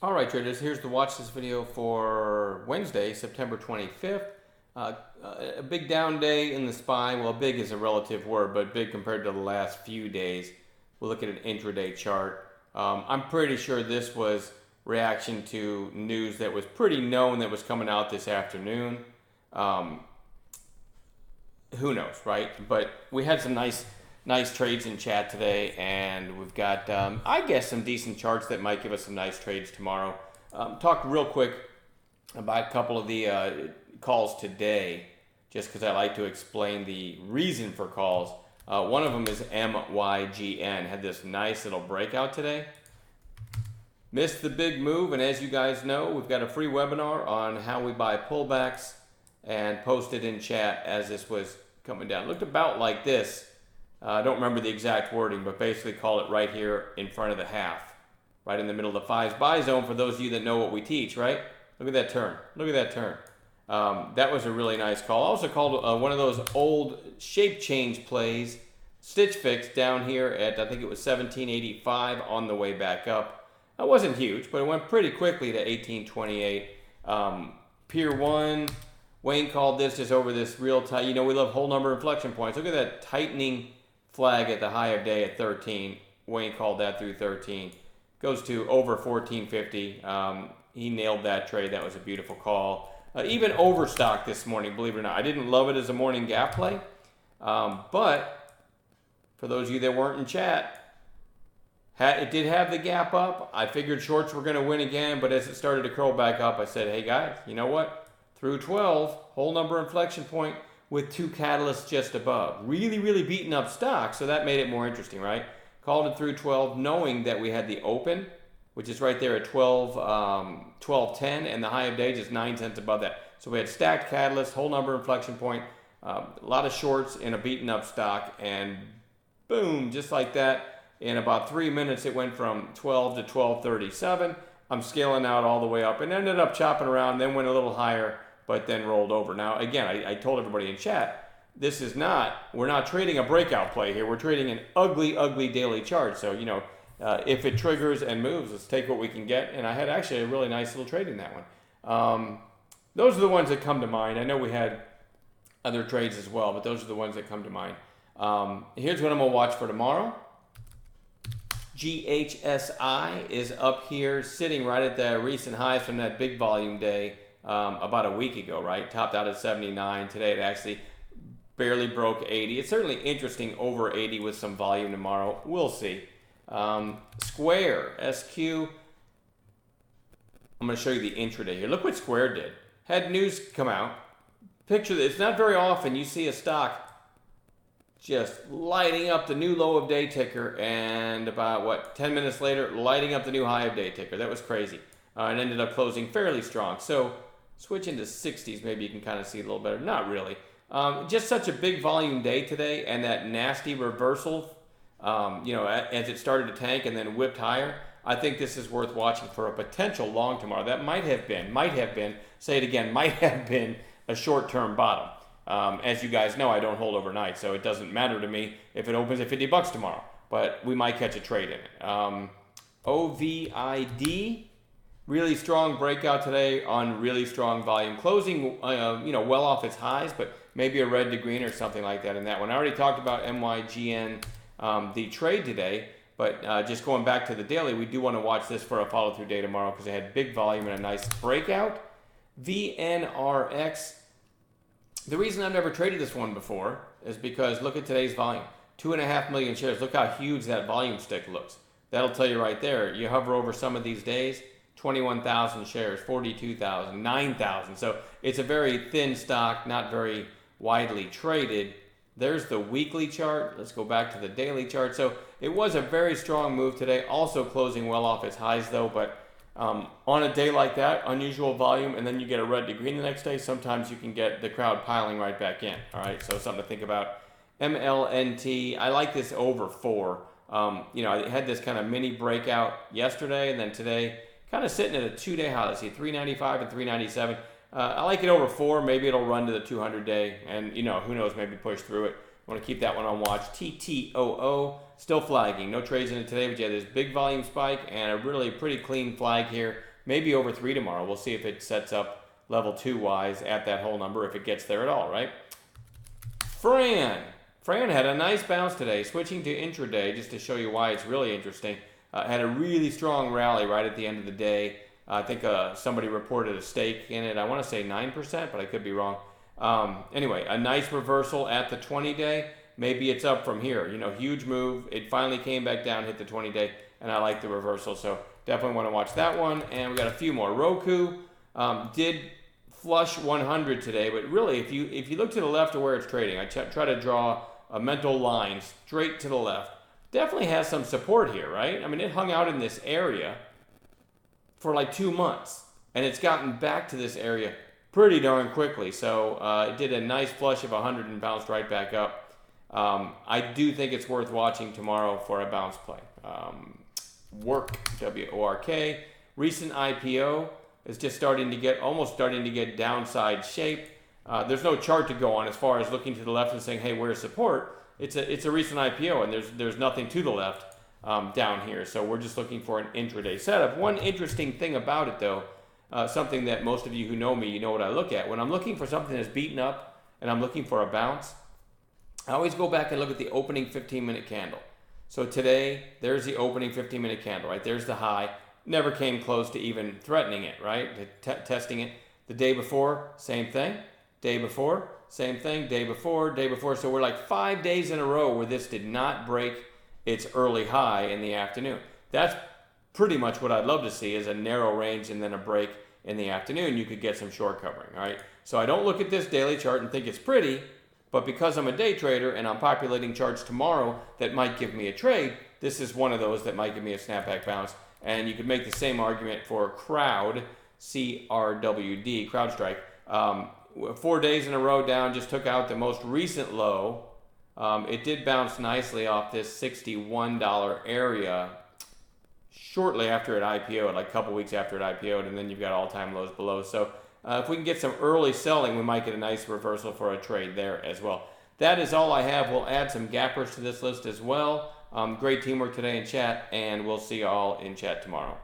All right, traders, here's the watch list video for Wednesday, September 25th. A big down day in the SPY. Well, big is a relative word, but big compared to the last few days. We'll look at an intraday chart. I'm pretty sure this was reaction to news that was pretty known that was coming out this afternoon. Who knows, right? But we had some nice trades in chat today, and we've got, I guess, some decent charts that might give us some nice trades tomorrow. Talk real quick about a couple of the calls today, just because I like to explain the reason for calls. One of them is MYGN. Had this nice little breakout today. Missed the big move, and as you guys know, we've got a free webinar on how we buy pullbacks, and posted in chat as this was coming down. It looked about like this. I don't remember the exact wording, but basically call it right here in front of the half, right in the middle of the fives buy zone for those of you that know what we teach, right? Look at that turn. Look at that turn. That was a really nice call. I also called one of those old shape change plays, Stitch Fix, down here at, I think it was 1785 on the way back up. It wasn't huge, but it went pretty quickly to 1828. Pier 1, Wayne called this just over this real tight. You know, we love whole number inflection points. Look at that tightening flag at the high of day at 13. Wayne called that through 13. Goes to over 1450. He nailed that trade. That was a beautiful call. Even overstock this morning, believe it or not. I didn't love it as a morning gap play. But for those of you that weren't in chat, it did have the gap up. I figured shorts were going to win again, but as it started to curl back up, I said, hey guys, you know what? Through 12, whole number inflection point with two catalysts just above. Really beating up stock, so that made it more interesting, right? Called it through 12, knowing that we had the open, which is right there at 12.10, and the high of day just 9 cents above that. So we had stacked catalysts, whole number inflection point, a lot of shorts in a beaten up stock, and boom, just like that. In about 3 minutes, it went from 12 to 12.37. I'm scaling out all the way up and ended up chopping around, then went a little higher, but then rolled over. Now, again, I told everybody in chat, we're not trading a breakout play here. We're trading an ugly daily chart. So, you know, if it triggers and moves, let's take what we can get. And I had actually a really nice little trade in that one. Those are the ones that come to mind. I know we had other trades as well, but those are the ones that come to mind. Here's what I'm going to watch for tomorrow. GHSI is up here, sitting right at the recent highs from that big volume day about a week ago, right? Topped out at 79. Today it actually barely broke 80. It's certainly interesting over 80 with some volume tomorrow. We'll see. Square, SQ. I'm going to show you the intraday here. Look what Square did. Had news come out. Picture this. It's not very often you see a stock just lighting up the new low of day ticker, and about 10 minutes later lighting up the new high of day ticker. That was crazy, and ended up closing fairly strong. So switch into 60s, maybe you can kind of see a little better. Not really. Just such a big volume day today, and that nasty reversal, you know, as it started to tank and then whipped higher. I think this is worth watching for a potential long tomorrow. That might have been, say it again, might have been a short-term bottom. As you guys know, I don't hold overnight, so it doesn't matter to me if it opens at $50 tomorrow, but we might catch a trade in it. OVID, really strong breakout today on really strong volume, closing you know, well off its highs, but maybe a red to green or something like that in that one. I already talked about MYGN, the trade today, but just going back to the daily, we do want to watch this for a follow-through day tomorrow because it had big volume and a nice breakout. VNRX. The reason I've never traded this one before is because look at today's volume. 2.5 million shares. Look how huge that volume stick looks. That'll tell you right there. You hover over some of these days, 21,000 shares, 42,000, 9,000. So it's a very thin stock, not very widely traded. There's the weekly chart. Let's go back to the daily chart. So it was a very strong move today, also closing well off its highs though, but on a day like that, unusual volume, and then you get a red to green the next day, sometimes you can get the crowd piling right back in. All right, so something to think about. MLNT, I like this over 4. You know, I had this kind of mini breakout yesterday, and then today, kind of sitting at a 2-day high. Let's see, 395 and 397. I like it over 4. Maybe it'll run to the 200-day, and, you know, who knows, maybe push through it. I want to keep that one on watch. TTOO, still flagging. No trades in it today, but you had this big volume spike and a really pretty clean flag here. maybe over 3 tomorrow. We'll see if it sets up level 2 wise at that whole number, if it gets there at all, right? Fran had a nice bounce today, switching to intraday just to show you why it's really interesting. Had a really strong rally right at the end of the day. I think somebody reported a stake in it. I want to say 9%, but I could be wrong. Anyway, a nice reversal at the 20-day. Maybe it's up from here. Huge move. It finally came back down, hit the 20-day, and I like the reversal. So definitely want to watch that one. And we got a few more. Roku did flush 100 today, but really, if you look to the left of where it's trading, I try to draw a mental line straight to the left. Definitely has some support here, right? I mean, it hung out in this area for like 2 months, and it's gotten back to this area pretty darn quickly. So it did a nice flush of 100 and bounced right back up. I do think it's worth watching tomorrow for a bounce play. Work, W-O-R-K, recent IPO is just almost starting to get downside shape. There's no chart to go on as far as looking to the left and saying, hey, where's support? It's a recent IPO, and there's nothing to the left down here. So we're just looking for an intraday setup. One interesting thing about it, though, something that most of you who know me, you know what I look at. When I'm looking for something that's beaten up and I'm looking for a bounce, I always go back and look at the opening 15-minute candle. So today, there's the opening 15-minute candle, right? There's the high. Never came close to even threatening it, right? Testing it. The day before, same thing. Day before, same thing. Day before. So we're like 5 days in a row where this did not break its early high in the afternoon. That's pretty much what I'd love to see, is a narrow range and then a break in the afternoon. You could get some short covering, all right? So I don't look at this daily chart and think it's pretty, but because I'm a day trader and I'm populating charts tomorrow that might give me a trade, this is one of those that might give me a snapback bounce. And you could make the same argument for Crowd, C-R-W-D, CrowdStrike. 4 days in a row down, just took out the most recent low. It did bounce nicely off this $61 area shortly after it IPO'd, like a couple weeks after it IPO'd, and then you've got all-time lows below. So if we can get some early selling, we might get a nice reversal for a trade there as well. That is all I have. We'll add some gappers to this list as well. Great teamwork today in chat, and we'll see you all in chat tomorrow.